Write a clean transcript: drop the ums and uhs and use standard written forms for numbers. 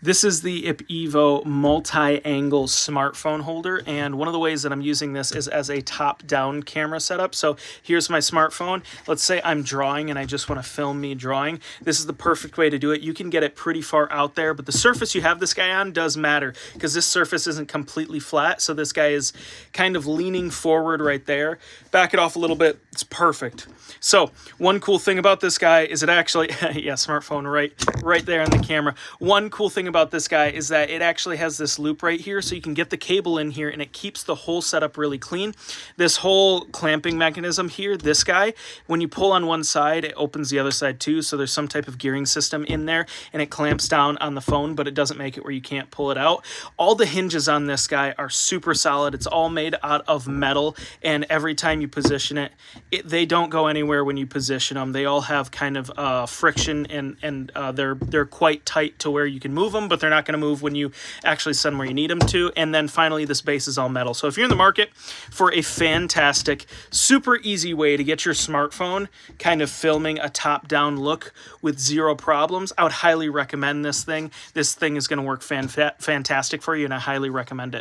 This is the IPEVO multi-angle smartphone holder, and one of the ways that I'm using this is as a top-down camera setup. So here's my smartphone. Let's say I'm drawing and I just want to film me drawing. This is the perfect way to do it. You can get it pretty far out there, but the surface you have this guy on does matter because this surface isn't completely flat, so this guy is kind of leaning forward right there. Back it off a little bit, it's perfect. So one cool thing about this guy is it actually, yeah, smartphone right there in the camera. One cool thing about this guy is that it actually has this loop right here, so you can get the cable in here and it keeps the whole setup really clean. This whole clamping mechanism here, this guy, when you pull on one side, it opens the other side too, so there's some type of gearing system in there and it clamps down on the phone, but it doesn't make it where you can't pull it out. All the hinges on this guy are super solid. It's all made out of metal, and every time you position it, they don't go anywhere when you position them. They all have kind of friction, and they're quite tight to where you can move them, but they're not going to move when you actually send them where you need them to. And then finally, this base is all metal. So if you're in the market for a fantastic, super easy way to get your smartphone kind of filming a top-down look with zero problems, I would highly recommend this thing. This thing is going to work fantastic for you, and I highly recommend it.